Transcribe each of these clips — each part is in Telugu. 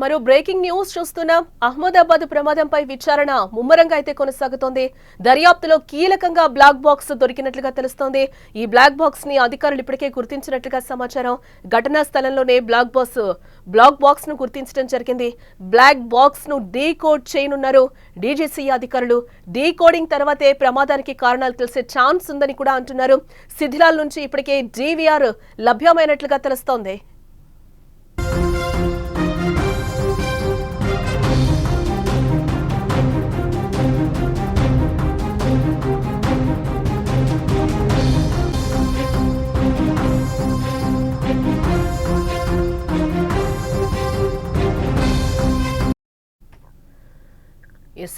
మరో బ్రేకింగ్ న్యూస్ చూస్తున్నాం. అహ్మదాబాద్ ప్రమాదంపై విచారణ ముమ్మరంగా అయితే కొనసాగుతోంది. దర్యాప్తులో కీలకంగా బ్లాక్ బాక్స్ దొరికినట్లుగా తెలుస్తోంది. ఈ బ్లాక్ బాక్స్ ని అధికారులు ఇప్పటికే గుర్తించినట్లుగా సమాచారం. ఘటనా స్థలంలోనే బ్లాక్ బాక్స్ ను గుర్తించడం జరిగింది. బ్లాక్ బాక్స్ ను డీకోడ్ చేయనున్నారు డీజీసీ అధికారులు. డీకోడింగ్ తర్వాతే ప్రమాదానికి కారణాలు తెలిసే ఛాన్స్ ఉందని కూడా అంటున్నారు. శిథిలాల నుంచి ఇప్పటికే డీవీఆర్ లభ్యమైనట్లుగా తెలుస్తోంది.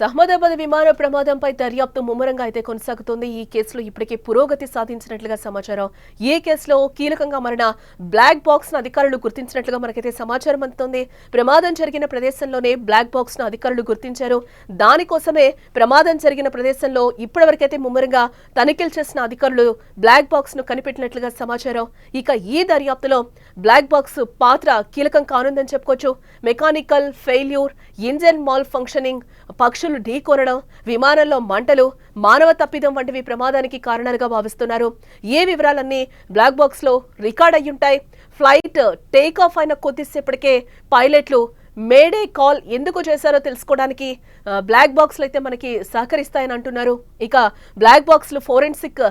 అహ్మదాబాద్ విమాన ప్రమాదంపై దర్యాప్తు ముమ్మరంగా అయితే కొనసాగుతోంది. ఈ కేసులో ఇప్పటికే పురోగతి సాధించినట్లుగా సమాచారం. ఈ కేసులో కీలకంగా మారిన బ్లాక్ బాక్స్ ను అధికారులు గుర్తించినట్లుగా మనకైతే సమాచారం అందుతోంది. ప్రమాదం జరిగిన ప్రదేశంలోనే బ్లాక్ బాక్స్ ను అధికారులు గుర్తించారు. దానికోసమే ప్రమాదం జరిగిన ప్రదేశంలో ఇప్పటివరకైతే ముమ్మరంగా తనిఖీలు చేసిన అధికారులు బ్లాక్ బాక్స్ ను కనిపెట్టినట్లుగా సమాచారం. ఇక ఈ దర్యాప్తులో బ్లాక్ బాక్స్ పాత్ర కీలకం కానుందని చెప్పుకోవచ్చు. Mechanical failure, engine mall functioning, పక్షులు ఢీకొనడం, విమానంలో మంటలు, మానవ తప్పిదం వంటివి ప్రమాదానికి కారణాలుగా భావిస్తున్నారు. ఏ వివరాలన్నీ బ్లాక్ బాక్స్ లో రికార్డ్ అయ్యుంటాయి. ఫ్లైట్ టేక్ ఆఫ్ అయిన కొద్దిసేపటికే పైలట్లు మేడే కాల్ ఎందుకు చేశారో తెలుసుకోవడానికి బ్లాక్ బాక్స్లు అయితే మనకి సహకరిస్తాయని అంటున్నారు. ఇక బ్లాక్ బాక్స్లు ఫోరెన్సిక్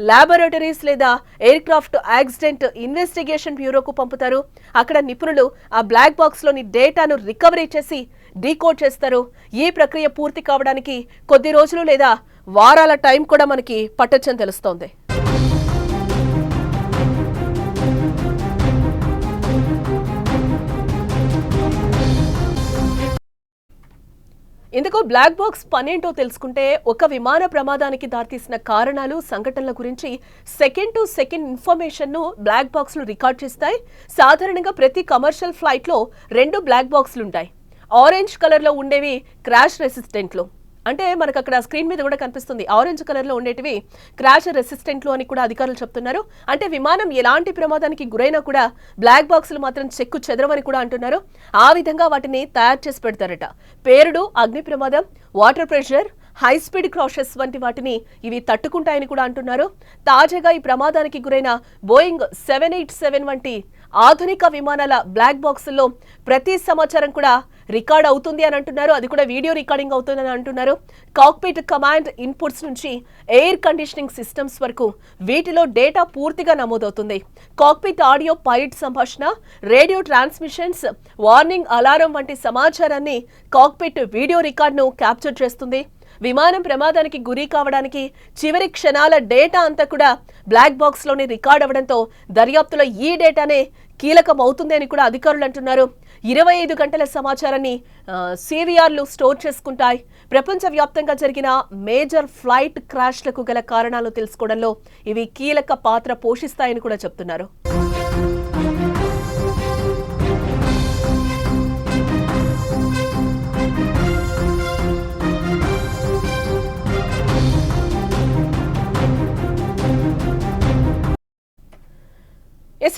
ల్యాబొరేటరీస్ లేదా ఎయిర్ క్రాఫ్ట్ యాక్సిడెంట్ ఇన్వెస్టిగేషన్ బ్యూరోకు పంపుతారు. అక్కడ నిపుణులు ఆ బ్లాక్ బాక్స్లోని డేటాను రికవరీ చేసి డీకోడ్ చేస్తారు. ఈ ప్రక్రియ పూర్తి కావడానికి కొద్ది రోజులు లేదా వారాల టైం కూడా మనకి పట్టొచ్చని తెలుస్తోంది. ఇందుకు బ్లాక్ బాక్స్ పనేంటో తెలుసుకుంటే ఒక విమాన ప్రమాదానికి దారితీసిన కారణాలు, సంఘటనల గురించి సెకండ్ టు సెకండ్ ఇన్ఫర్మేషన్ ను బ్లాక్ బాక్స్లు రికార్డ్ చేస్తాయి. సాధారణంగా ప్రతి కమర్షియల్ ఫ్లైట్ లో 2 బ్లాక్ బాక్స్లు ఉంటాయి. ఆరెంజ్ కలర్ లో ఉండేవి క్రాష్ రెసిస్టెంట్లు, అంటే మనకు అక్కడ స్క్రీన్ మీద కూడా కనిపిస్తుంది. ఆరెంజ్ కలర్ లో ఉండేటివి క్రాష్ రెసిస్టెంట్లు అని కూడా అధికారులు చెప్తున్నారు. అంటే విమానం ఎలాంటి ప్రమాదానికి గురైనా కూడా బ్లాక్ బాక్సులు మాత్రం చెక్కు చెదరవని కూడా అంటున్నారు. ఆ విధంగా వాటిని తయారు చేసి పెడతారట. పేరుడు, అగ్ని ప్రమాదం, water pressure, high speed crashes వంటి వాటిని ఇవి తట్టుకుంటాయని కూడా అంటున్నారు. తాజాగా ఈ ప్రమాదానికి గురైన బోయింగ్ 787 వంటి ఆధునిక విమానాల బ్లాక్ బాక్సుల్లో ప్రతి సమాచారం కూడా రికార్డ్ అవుతుంది అని అంటున్నారు. అది కూడా వీడియో రికార్డింగ్ అవుతుందని అంటున్నారు. కాక్పిట్ కమాండ్ ఇన్పుట్స్ నుంచి ఎయిర్ కండిషనింగ్ సిస్టమ్స్ వరకు వీటిలో డేటా పూర్తిగా నమోదవుతుంది. కాక్పిట్ ఆడియో, పైలట్ సంభాషణ, రేడియో ట్రాన్స్మిషన్స్, వార్నింగ్, అలారం వంటి సమాచారాన్ని కాక్పిట్ వీడియో రికార్డును క్యాప్చర్ చేస్తుంది. విమానం ప్రమాదానికి గురి కావడానికి చివరి క్షణాల డేటా అంతా కూడా బ్లాక్ బాక్స్ లోనే రికార్డ్ అవ్వడంతో దర్యాప్తులో ఈ డేటానే కీలకం అవుతుంది అని కూడా అధికారులు అంటున్నారు. 25 గంటల సమాచారాన్ని సివిఆర్లు స్టోర్ చేసుకుంటాయి. ప్రపంచవ్యాప్తంగా జరిగిన మేజర్ ఫ్లైట్ క్రాష్లకు గల కారణాలు తెలుసుకోవడంలో ఇవి కీలక పాత్ర పోషిస్తాయని కూడా చెప్తున్నారు.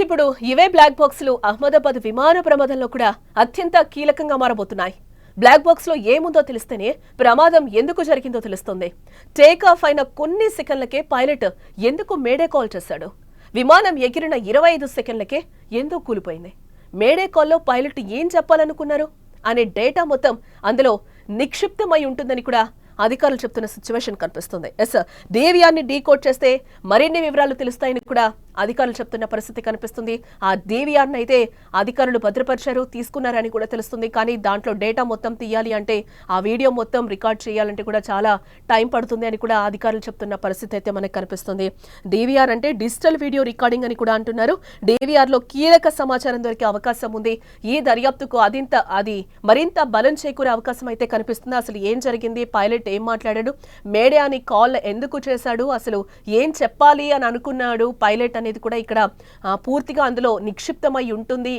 ఇప్పుడు ఇవే బ్లాక్ బాక్సులు అహ్మదాబాద్ విమాన ప్రమాదంలో కూడా అత్యంత కీలకంగా మారబోతున్నాయి. బ్లాక్ బాక్స్ లో ఏముందో తెలిస్తేనే ప్రమాదం ఎందుకు జరిగిందో తెలుస్తుంది. టేక్ ఆఫ్ అయిన కొన్ని సెకండ్లకే పైలట్ ఎందుకు మేడే కాల్ చేశాడు? విమానం ఎగిరిన 25 సెకండ్లకే ఎందుకు కూలిపోయింది? మేడే కాల్లో పైలట్ ఏం చెప్పాలనుకున్నారు అనే డేటా మొత్తం అందులో నిక్షిప్తమై ఉంటుందని కూడా అధికారులు చెప్తున్న సిచ్యువేషన్ కనిపిస్తుంది. డీవీఆర్ ని డీకోడ్ చేస్తే మరిన్ని వివరాలు తెలుస్తాయని కూడా అధికారులు చెప్తున్న పరిస్థితి కనిపిస్తుంది. ఆ డీవీఆర్ ని అయితే అధికారులు భద్రపరిచారు, తీసుకున్నారని కూడా తెలుస్తుంది. కానీ దాంట్లో డేటా మొత్తం తీయాలి అంటే, ఆ వీడియో మొత్తం రికార్డ్ చేయాలంటే కూడా చాలా టైం పడుతుంది అని కూడా అధికారులు చెప్తున్న పరిస్థితి అయితే మనకు కనిపిస్తుంది. డీవీఆర్ అంటే డిజిటల్ వీడియో రికార్డింగ్ అని కూడా అంటున్నారు. డీవీఆర్ లో కీలక సమాచారం దొరికే అవకాశం ఉంది. ఈ దర్యాప్తుకు అది మరింత బలం చేకూరే అవకాశం అయితే కనిపిస్తుంది. అసలు ఏం జరిగింది, పైలట్ ఏం మాట్లాడాడు, మేడే అని కాల్ ఎందుకు చేశాడు, అసలు ఏం చెప్పాలి అని అనుకున్నాడు పైలట్ అనేది కూడా ఇక్కడ పూర్తిగా అందులో నిక్షిప్తమై ఉంటుంది.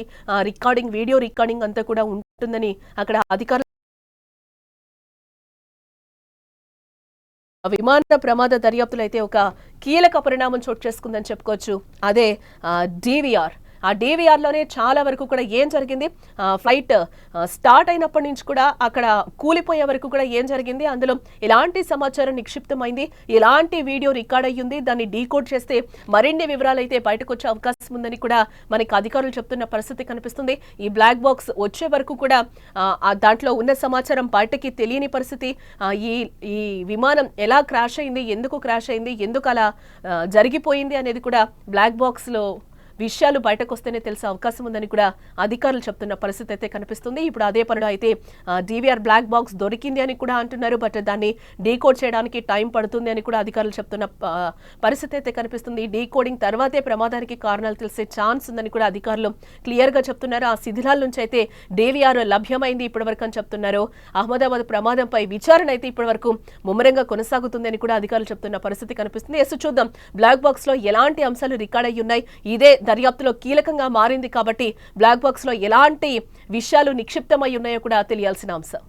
రికార్డింగ్, వీడియో రికార్డింగ్ అంతా కూడా ఉంటుందని అక్కడ అధికారులు విమాన ప్రమాద దర్యాప్తులో అయితే ఒక కీలక పరిణామం చోటు చేసుకుందని చెప్పుకోవచ్చు. అదే డీవీఆర్. ఆ DVR లోనే చాలా వరకు కూడా ఏం జరిగింది, ఫ్లైట్ స్టార్ట్ అయినప్పటి నుంచి కూడా అక్కడ కూలిపోయే వరకు కూడా ఏం జరిగింది, అందులో ఎలాంటి సమాచారం నిక్షిప్తమైంది, ఎలాంటి వీడియో రికార్డ్ అయ్యింది, దాన్ని డీకోడ్ చేస్తే మరిన్ని వివరాలు అయితే బయటకు వచ్చే అవకాశం ఉందని కూడా మనకి అధికారులు చెప్తున్న పరిస్థితి కనిపిస్తుంది. ఈ బ్లాక్ బాక్స్ వచ్చే వరకు కూడా దాంట్లో ఉన్న సమాచారం బయటకి తెలియని పరిస్థితి. ఈ ఈ విమానం ఎలా క్రాష్ అయింది, ఎందుకు క్రాష్ అయింది, ఎందుకు అలా జరిగిపోయింది అనేది కూడా బ్లాక్ బాక్స్ లో విషయాలు బయటకు వస్తేనే తెలిసే అవకాశం ఉందని కూడా అధికారులు చెప్తున్న పరిస్థితి అయితే కనిపిస్తుంది. ఇప్పుడు అదే పనిలో అయితే DVR బ్లాక్ బాక్స్ దొరికింది అని కూడా అంటున్నారు. బట్ దాన్ని డీకోడ్ చేయడానికి టైం పడుతుంది అని కూడా అధికారులు చెప్తున్న పరిస్థితి అయితే కనిపిస్తుంది. డీకోడింగ్ తర్వాతే ప్రమాదానికి కారణాలు తెలిసే ఛాన్స్ ఉందని కూడా అధికారులు క్లియర్ గా చెప్తున్నారు. ఆ శిథిలాల నుంచి అయితే DVR లభ్యమైంది ఇప్పటివరకు అని చెప్తున్నారు. అహ్మదాబాద్ ప్రమాదంపై విచారణ అయితే ఇప్పటివరకు ముమ్మరంగా కొనసాగుతుంది అని కూడా అధికారులు చెప్తున్న పరిస్థితి కనిపిస్తుంది. ఎస్, చూద్దాం బ్లాక్ బాక్స్ లో ఎలాంటి అంశాలు రికార్డ్ అయ్యి ఉన్నాయి. ఇదే దర్యాప్తులో కీలకంగా మారింది కాబట్టి బ్లాక్ బాక్స్ లో ఎలాంటి విషయాలు నిక్షిప్తమై ఉన్నాయో కూడా తెలియాల్సిన అంశం.